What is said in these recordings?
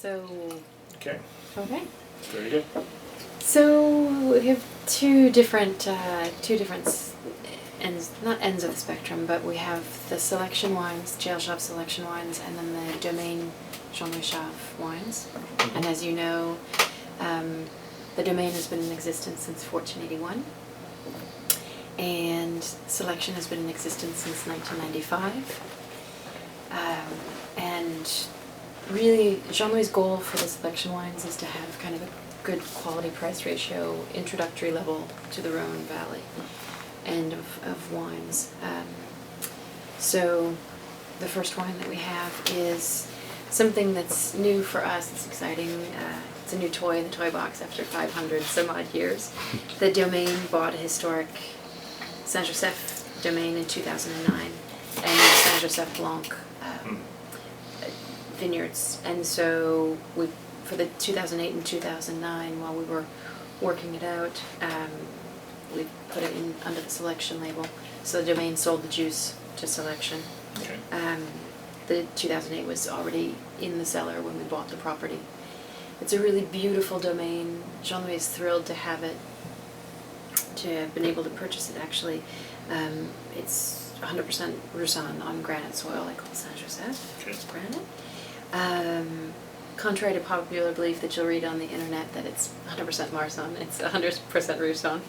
Okay. Okay. Very good. So we have two different ends, not ends of the spectrum, but we have the selection wines, JL Chave selection wines, and then the domain Erin Chave wines. Mm-hmm. And as you know, the domain has been in existence since 1481, and selection has been in existence since 1995. And really, Jean-Louis's goal for the selection wines is to have kind of a good quality-price ratio, introductory level to the Rhone Valley and of wines. So the first wine that we have is something that's new for us. It's exciting. It's a new toy in the toy box after 500 some odd years. The domain bought a historic Saint-Joseph domain in 2009 and Saint-Joseph Blanc vineyards. And so for the 2008 and 2009, while we were working it out, we put it in under the selection label. So the domain sold the juice to selection. Okay. The 2008 was already in the cellar when we bought the property. It's a really beautiful domain. Jean-Louis is thrilled to have it, to have been able to purchase it actually. It's 100% Roussanne on granite soil, like Saint-Joseph. Okay. It's granite. Contrary to popular belief that you'll read on the internet that it's 100% Marsanne, it's 100% Roussanne.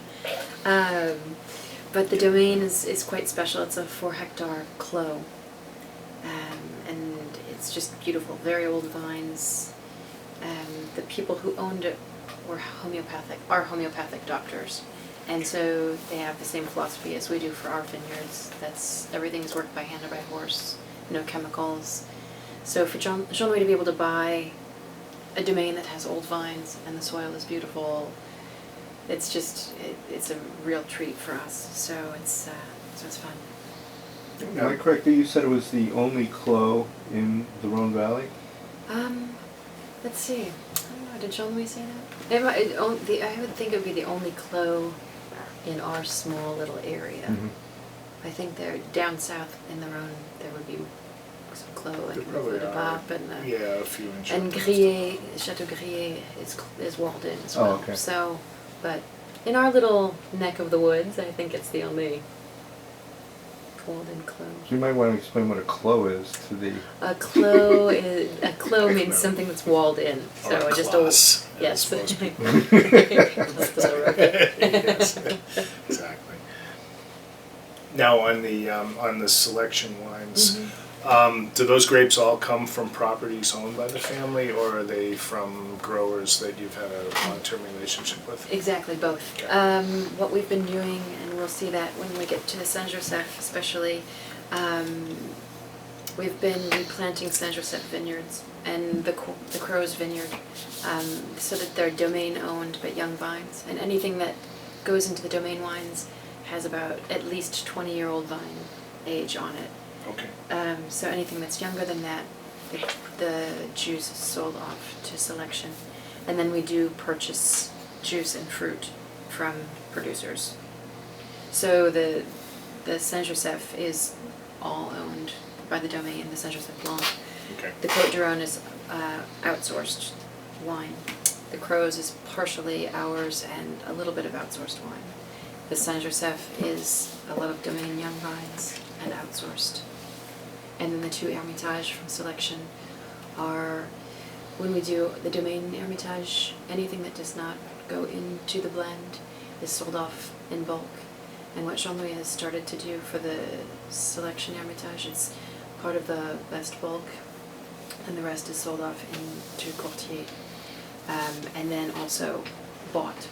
But the domain is quite special. It's a 4-hectare clos. And it's just beautiful, very old vines. The people who owned it are homeopathic doctors. And so they have the same philosophy as we do for our vineyards. Everything's worked by hand or by horse, no chemicals. So for Jean-Louis to be able to buy a domain that has old vines and the soil is beautiful, it's a real treat for us. So it's fun. Am I correct that you said it was the only clos in the Rhone Valley? Let's see. I don't know. Did Jean-Louis say that? I would think it would be the only clos in our small little area. Mm-hmm. I think they're down south in the Rhone. There would be some clos like Probably Le Pape and a few inches. and Grillé, Chateau Grillé is walled in as well. Oh, okay. So, but in our little neck of the woods, I think it's the only walled-in clos. You might want to explain what a clos is to the... A clos means something that's walled in. So Or a just class, yes. as most people. Yes, exactly. Now on the selection wines, do those grapes all come from properties owned by the family, or are they from growers that you've had a long-term relationship with? Exactly, both. Okay. What we've been doing, and we'll see that when we get to the Saint-Joseph especially, we've been replanting Saint-Joseph vineyards and the Crozes vineyard, so that they're domain-owned but young vines. And anything that goes into the domain wines has about at least 20-year-old vine age on it. Okay. So anything that's younger than that, the juice is sold off to selection. And then we do purchase juice and fruit from producers. So the Saint-Joseph is all owned by the domain, the Saint-Joseph Blanc. Okay. The Côte du Rhone is outsourced wine. The Crozes is partially ours and a little bit of outsourced wine. The Saint-Joseph is a lot of domain young vines and outsourced. And then the two Hermitage from selection are, when we do the domain Hermitage, anything that does not go into the blend is sold off in bulk. And what Jean-Louis has started to do for the selection Hermitage, it's part of the best bulk, and the rest is sold off into courtier. And then also bought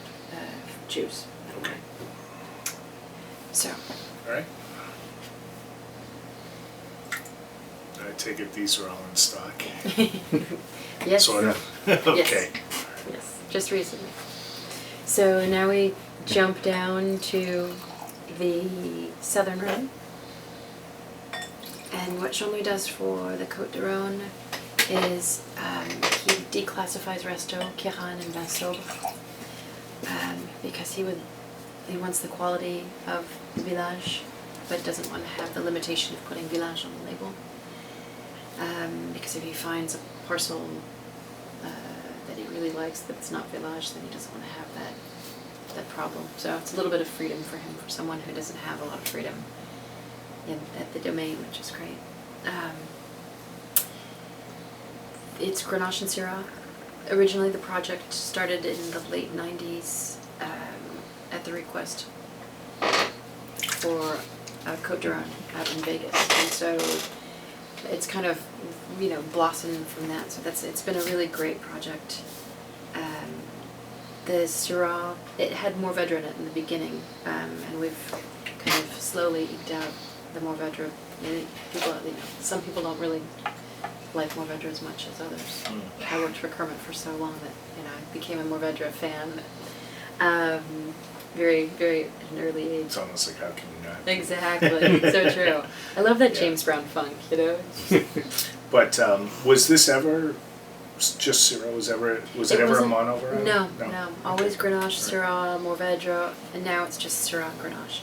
juice. Okay. So. All right. I take it these are all in stock. Yes. Sort of. Okay. Yes, just recently. So now we jump down to the southern Rhone. And what Jean-Louis does for the Côte du Rhone is he declassifies Resto, Kiran, and Vin Sobre because he wants the quality of village, but doesn't want to have the limitation of putting village on the label. Because if he finds a parcel that he really likes, that it's not village, then he doesn't want to have that problem. So it's a little bit of freedom for him, for someone who doesn't have a lot of freedom at the domain, which is great. It's Grenache and Syrah. Originally, the project started in the late 90s at the request for Côte d'Rhone out in Vegas, and so it's kind of blossomed from that. So it's been a really great project. The Syrah, it had Mourvèdre in it in the beginning, and we've kind of slowly eked out the Mourvèdre. Some people don't really like Mourvèdre as much as others. I worked for Kermit for so long that I became a Mourvèdre fan. Very, very at an early age. It's almost like, how can you not? Exactly, so true. I love that James Brown funk, But was this ever just Syrah? Was it ever a mono variety? No. Always Grenache, Syrah, Mourvèdre, and now it's just Syrah Grenache.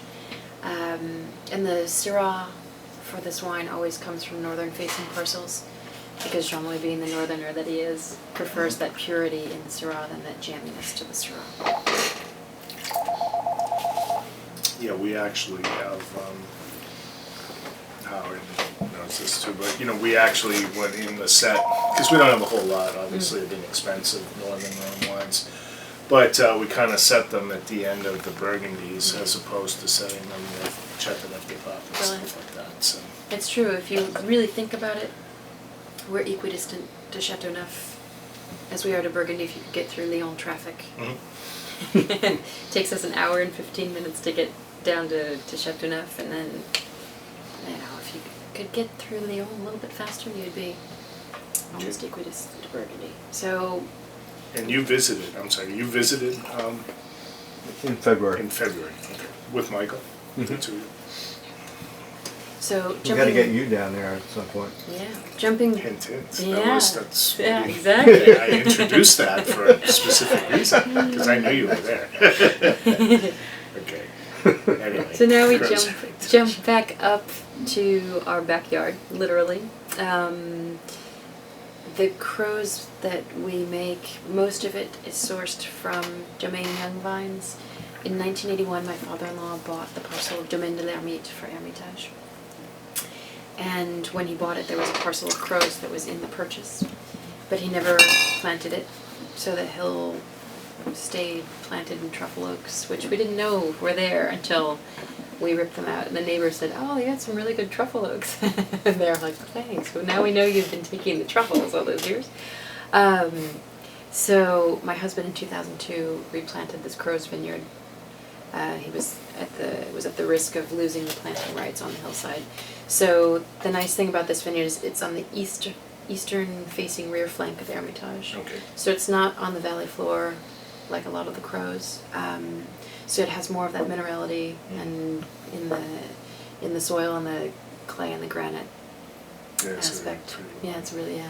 And the Syrah for this wine always comes from northern-facing parcels, because Jean-Louis, being the northerner that he is, prefers that purity in the Syrah than that jamminess to the Syrah. Yeah, we actually have, Howard knows this too, but we actually went in the set, because we don't have a whole lot, obviously, of inexpensive northern Rhone wines, but we kind of set them at the end of the Burgundies as opposed to setting them with Châteauneuf-du-Pape and stuff like that. So it's true, if you really think about it, we're equidistant to Châteauneuf as we are to Burgundy if you could get through Lyon traffic. It takes us an hour and 15 minutes to get down to Châteauneuf, and then if you could get through Lyon a little bit faster, you'd be almost equidistant to Burgundy. So. And you visited In February. Okay. With Michael? The two of you? So we got to get you down there at some point. Yeah, jumping. Hint, hint. Yeah, That's exactly. I introduced that for a specific reason, because I knew you were there. Okay. Anyway. So now we jump back up to our backyard, literally. The Crozes that we make, most of it is sourced from Domaine Young Vines. In 1981, my father-in-law bought the parcel of Domaine de l'Hermite for Hermitage. And when he bought it, there was a parcel of Crozes that was in the purchase, but he never planted it, so the hill stayed planted in truffle oaks, which we didn't know were there until we ripped them out. And the neighbor said, "Oh, you got some really good truffle oaks." And they're like, "Thanks. Well, now we know you've been taking the truffles all those years." So my husband in 2002 replanted this Crozes vineyard. He was at the risk of losing the planting rights on the hillside. So the nice thing about this vineyard is it's on the eastern-facing rear flank of the Hermitage. Okay. So it's not on the valley floor like a lot of the Crozes. So it has more of that minerality and in the soil and the clay and the granite aspect. Yeah, it's really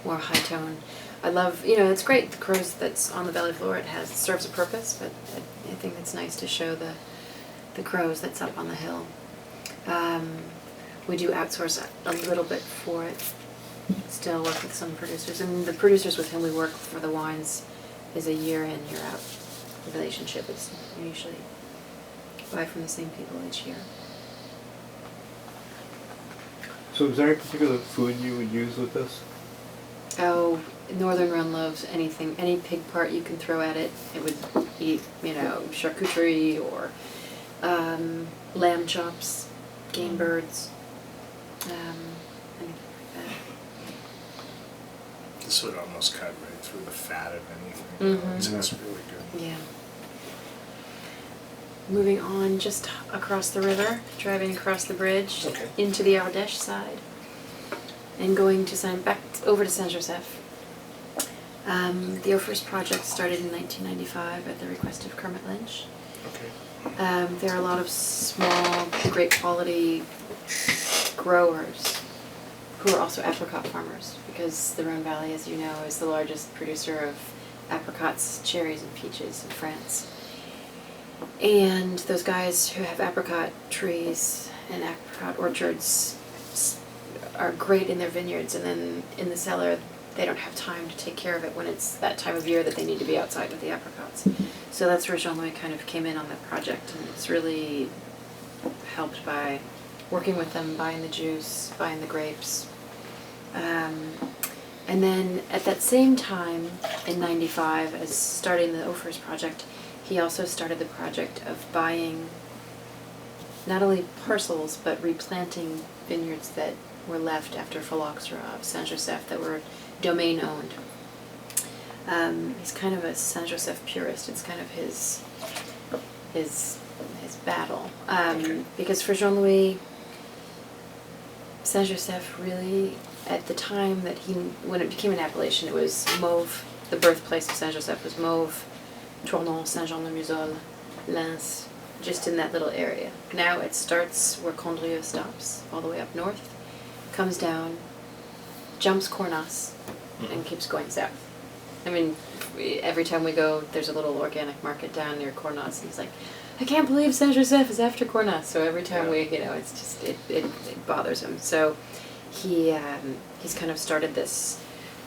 more high tone. I love, it's great, the Crozes that's on the valley floor, it serves a purpose, but I think it's nice to show the Crozes that's up on the hill. We do outsource a little bit for it, still work with some producers, and the producers with whom we work for the wines is a year in, year out relationship. It's usually buy from the same people each year. So is there any particular food you would use with this? Oh, Northern Rhone loves anything, any pig part you can throw at it. It would eat, charcuterie or lamb chops, game birds, anything like that. This would almost cut right through the fat of anything. It's really good. Yeah. Moving on just across the river, driving across the bridge into the Ardèche side, and going to back over to Saint-Joseph. The Ophir's project started in 1995 at the request of Kermit Lynch. Okay. There are a lot of small, great quality growers who are also apricot farmers, because the Rhone Valley, as you know, is the largest producer of apricots, cherries, and peaches in France. And those guys who have apricot trees and apricot orchards are great in their vineyards, and then in the cellar they don't have time to take care of it when it's that time of year that they need to be outside with the apricots. So that's where Jean-Louis kind of came in on that project, and it's really helped by working with them, buying the juice, buying the grapes. And then at that same time, in '95, as starting the Ophers project, he also started the project of buying not only parcels, but replanting vineyards that were left after phylloxera of Saint-Joseph that were domain owned. He's kind of a Saint-Joseph purist. It's kind of his battle. Because for Jean-Louis, Saint-Joseph really, at the time that when it became an appellation, it was Mauve. The birthplace of Saint-Joseph was Mauve, Tournon, Saint-Jean-de-Musol, Lens, just in that little area. Now it starts where Condrieu stops, all the way up north, comes down, jumps Cornas, and keeps going south. I mean, every time we go, there's a little organic market down near Cornas, and he's like, I can't believe Saint-Joseph is after Cornas. So every time it's just, it bothers him. So he's kind of started this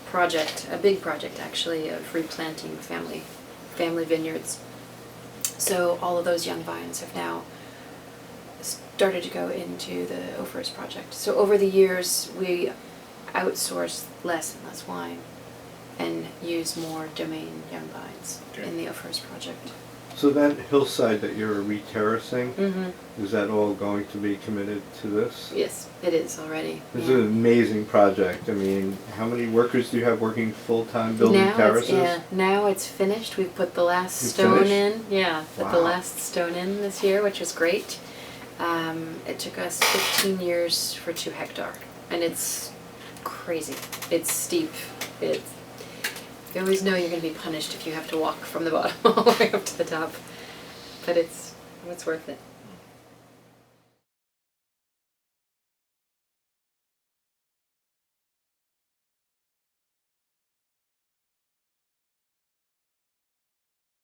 project, a big project actually, of replanting family vineyards. So all of those young vines have now started to go into the Ophers project. So over the years, we outsource less and less wine and use more domain young vines in the Ophers project. So that hillside that you're re-terracing, is that all going to be committed to this? Yes, it is already. This is an amazing project. I mean, how many workers do you have working full-time building terraces? Now it's finished. We've put the last stone in. Yeah, put the last stone in this year, which is great. It took us 15 years for 2 hectares, and it's crazy. It's steep. You always know you're going to be punished if you have to walk from the bottom all the way up to the top, but it's worth it.